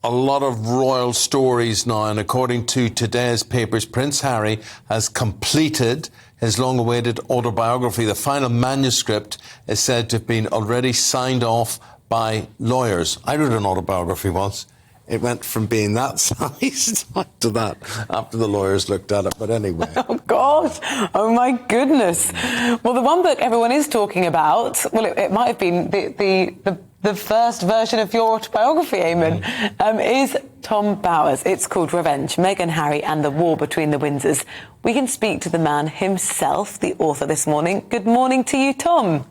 a lot of royal stories now, and according to today's papers, Prince Harry has completed his long-awaited autobiography. The final manuscript is said to have been already signed off by lawyers. I wrote an autobiography once. It went from being that size to that after the lawyers looked at it. But anyway. Oh, God. Oh, my goodness. Well, the one book everyone is talking about, well, it might have been the first version of your autobiography, Eamon, is Tom Bowers. It's called Revenge, Meghan, Harry and the War Between the Windsors. We can speak to the man himself, the author, this morning. Good morning to you, Tom.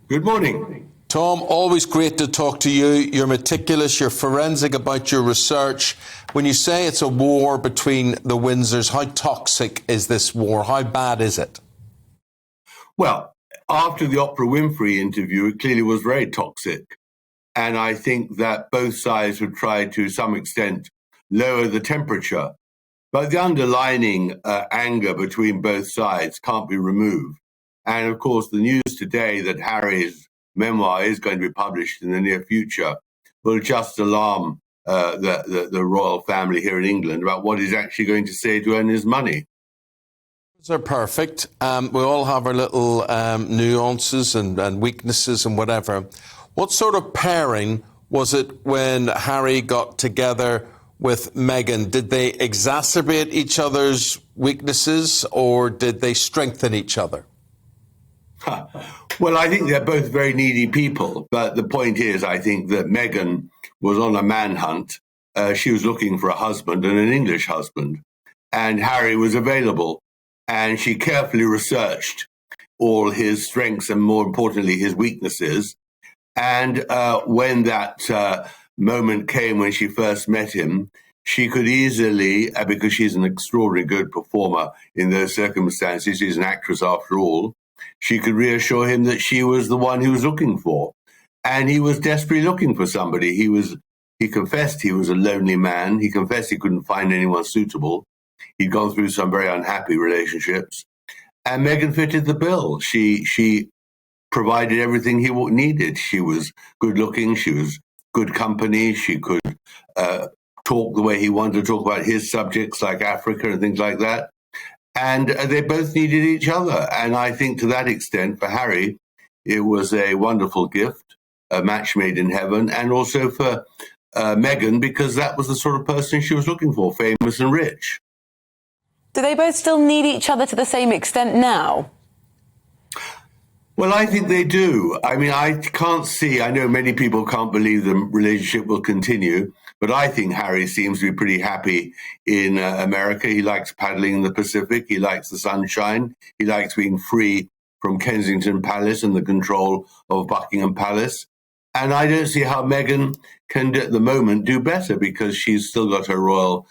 Good morning. Tom, always great to talk to you. You're meticulous, you're forensic about your research. When you say it's a war between the Windsors, how toxic is this war? How bad is it? Well, after the Oprah Winfrey interview, it clearly was very toxic. And I think that both sides would try to some extent lower the temperature. But the underlining anger between both sides can't be removed. And of course, the news today that Harry's memoir is going to be published in the near future will just alarm the royal family here in England about what he's actually going to say to earn his money. They're perfect. We all have our little nuances and weaknesses and whatever. What sort of pairing was it when Harry got together with Meghan? Did they exacerbate each other's weaknesses or did they strengthen each other? Well, I think they're both very needy people. But the point is, I think that Meghan was on a manhunt. She was looking for a husband and an English husband. And Harry was available. And she carefully researched all his strengths and, more importantly, his weaknesses. And when that moment came when she first met him, she could easily, because she's an extraordinarily good performer in those circumstances, she's an actress after all, she could reassure him that she was the one he was looking for. And he was desperately looking for somebody. He confessed he was a lonely man. He confessed he couldn't find anyone suitable. He'd gone through some very unhappy relationships. And Meghan fitted the bill. She provided everything he needed. She was good looking. She was good company. She could talk the way he wanted to talk about his subjects like Africa and things like that. And they both needed each other. And I think to that extent, for Harry, it was a wonderful gift, a match made in heaven, and also for Meghan, because that was the sort of person she was looking for, famous and rich. Do they both still need each other to the same extent now? Well, I think they do. I mean, I know many people can't believe the relationship will continue, but I think Harry seems to be pretty happy in America. He likes paddling in the Pacific. He likes the sunshine. He likes being free from Kensington Palace and the control of Buckingham Palace. And I don't see how Meghan can, at the moment, do better because she's still got her royal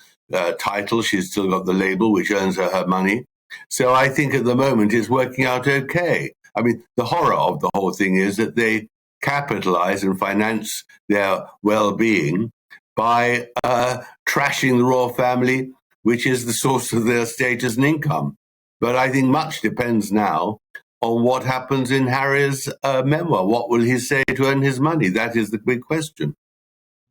title. She's still got the label, which earns her money. So I think at the moment it's working out okay. I mean, the horror of the whole thing is that they capitalize and finance their well-being by trashing the royal family, which is the source of their status and income. But I think much depends now on what happens in Harry's memoir. What will he say to earn his money? That is the big question.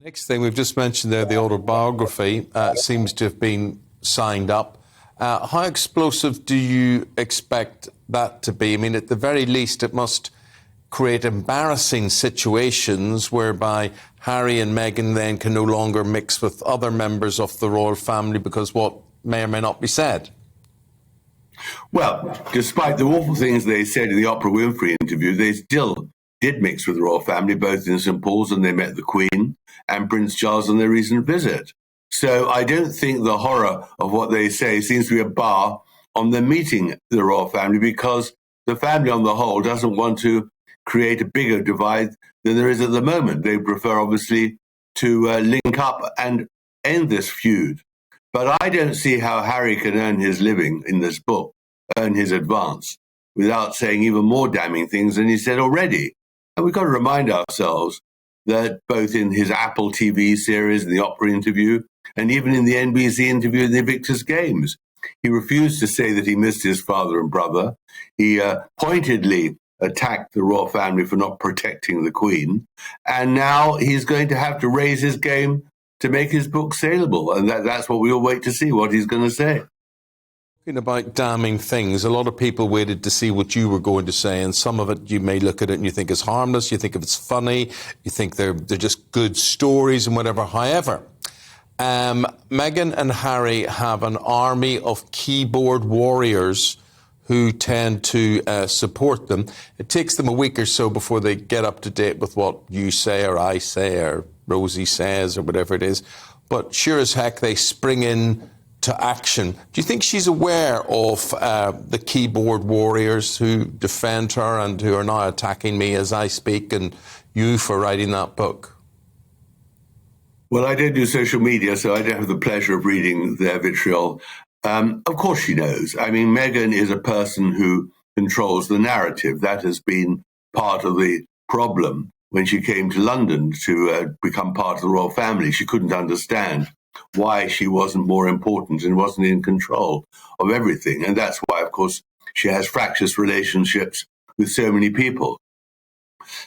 Next thing, we've just mentioned there, the autobiography seems to have been signed up. How explosive do you expect that to be? I mean, at the very least, it must create embarrassing situations whereby Harry and Meghan then can no longer mix with other members of the royal family because what may or may not be said. Well, despite the awful things they said in the Oprah Winfrey interview, they still did mix with the royal family, both in St. Paul's, and they met the Queen and Prince Charles on their recent visit. So I don't think the horror of what they say seems to be a bar on them meeting the royal family, because the family on the whole doesn't want to create a bigger divide than there is at the moment. They prefer, obviously, to link up and end this feud. But I don't see how Harry can earn his living in this book, earn his advance, without saying even more damning things than he said already. And we've got to remind ourselves that both in his Apple TV series, the Oprah interview, and even in the NBC interview in the Invictus Games, he refused to say that he missed his father and brother. He pointedly attacked the royal family for not protecting the Queen. And now he's going to have to raise his game to make his book saleable. And that's what we all wait to see, what he's going to say. Talking about damning things, a lot of people waited to see what you were going to say, and some of it you may look at it and you think is harmless, you think if it's funny, you think they're just good stories and whatever. However, Meghan and Harry have an army of keyboard warriors who tend to support them. It takes them a week or so before they get up to date with what you say or I say or Rosie says or whatever it is. But sure as heck, they spring in to action. Do you think she's aware of the keyboard warriors who defend her and who are now attacking me as I speak and you for writing that book? Well, I don't do social media, so I don't have the pleasure of reading their vitriol. Of course she knows. I mean, Meghan is a person who controls the narrative. That has been part of the problem when she came to London to become part of the royal family. She couldn't understand why she wasn't more important and wasn't in control of everything. And that's why, of course, she has fractious relationships with so many people.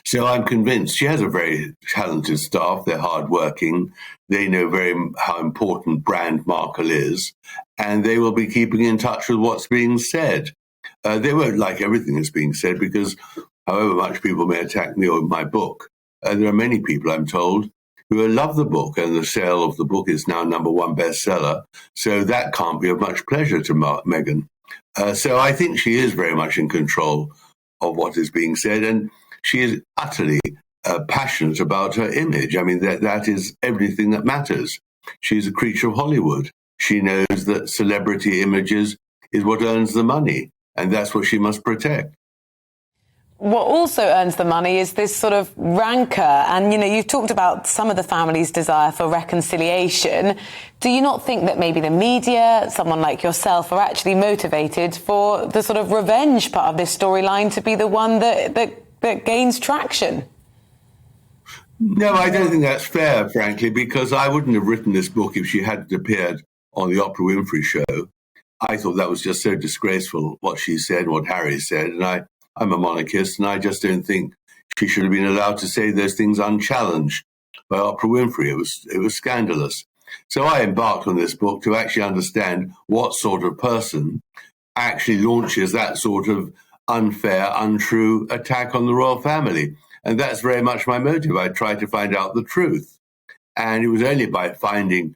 So I'm convinced she has a very talented staff. They're hardworking. They know how important brand Markle is, and they will be keeping in touch with what's being said. They won't like everything that's being said because however much people may attack me or my book, there are many people, I'm told, who love the book, and the sale of the book is now #1 bestseller. So that can't be of much pleasure to Meghan. So I think she is very much in control of what is being said, and she is utterly passionate about her image. I mean, that is everything that matters. She's a creature of Hollywood. She knows that celebrity images is what earns the money, and that's what she must protect. What also earns the money is this sort of rancour. And, you've talked about some of the family's desire for reconciliation. Do you not think that maybe the media, someone like yourself, are actually motivated for the sort of revenge part of this storyline to be the one that gains traction? No, I don't think that's fair, frankly, because I wouldn't have written this book if she hadn't appeared on the Oprah Winfrey Show. I thought that was just so disgraceful, what she said, what Harry said, and I'm a monarchist, and I just don't think she should have been allowed to say those things unchallenged by Oprah Winfrey. It was scandalous. So I embarked on this book to actually understand what sort of person actually launches that sort of unfair, untrue attack on the royal family. And that's very much my motive. I tried to find out the truth. And it was only by finding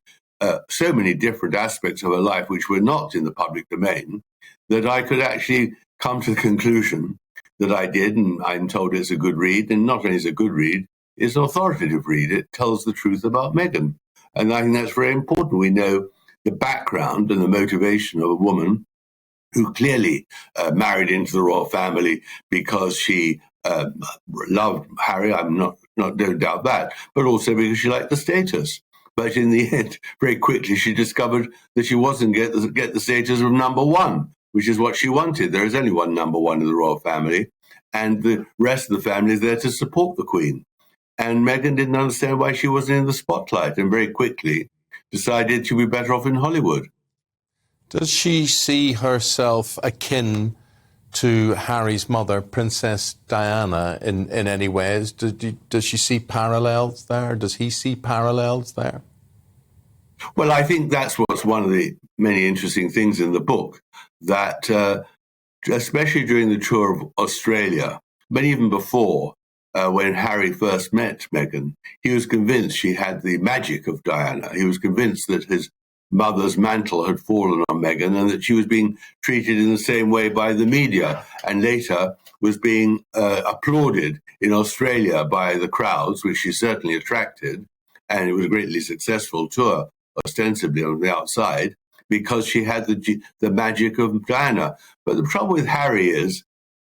so many different aspects of her life which were not in the public domain that I could actually come to the conclusion that I did, and I'm told it's a good read. And not only is it a good read, it's an authoritative read. It tells the truth about Meghan. And I think that's very important. We know the background and the motivation of a woman who clearly married into the royal family because she loved Harry. Don't doubt that, but also because she liked the status. But in the end, very quickly, she discovered that she wasn't get the status of #1, which is what she wanted. There is only one #1 in the royal family, and the rest of the family is there to support the Queen. And Meghan didn't understand why she wasn't in the spotlight, and very quickly decided she'd be better off in Hollywood. Does she see herself akin to Harry's mother, Princess Diana, in any ways? Does she see parallels there? Does he see parallels there? Well, I think that's what's one of the many interesting things in the book, that especially during the tour of Australia, but even before, when Harry first met Meghan, he was convinced she had the magic of Diana. He was convinced that his mother's mantle had fallen on Meghan and that she was being treated in the same way by the media, and later was being applauded in Australia by the crowds, which she certainly attracted. And it was a greatly successful tour, ostensibly on the outside, because she had the magic of Diana. But the trouble with Harry is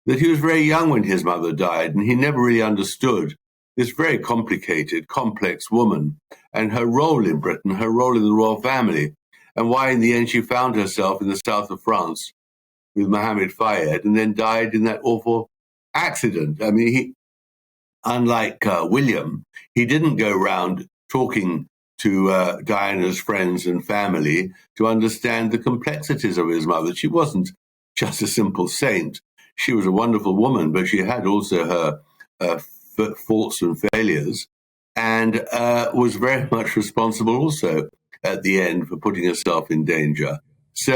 that he was very young when his mother died, and he never really understood this very complicated, complex woman and her role in Britain, her role in the royal family, and why in the end she found herself in the south of France with Mohammed Fayed and then died in that awful accident. I mean, unlike William, he didn't go around talking to Diana's friends and family to understand the complexities of his mother. She wasn't just a simple saint. She was a wonderful woman, but she had also her faults and failures. and was very much responsible also at the end for putting herself in danger. So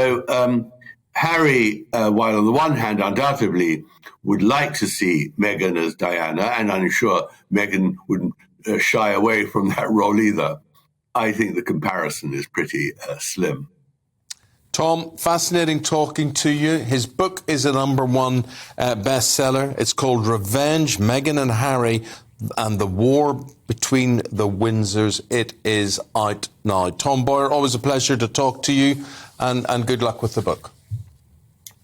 Harry, while on the one hand undoubtedly would like to see Meghan as Diana, and I'm sure Meghan wouldn't shy away from that role either, I think the comparison is pretty slim. Tom, fascinating talking to you. His book is a #1 bestseller. It's called Revenge, Meghan and Harry and the War Between the Windsors. It is out now. Tom Boyer, always a pleasure to talk to you, and good luck with the book.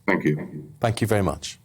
Thank you. Thank you very much.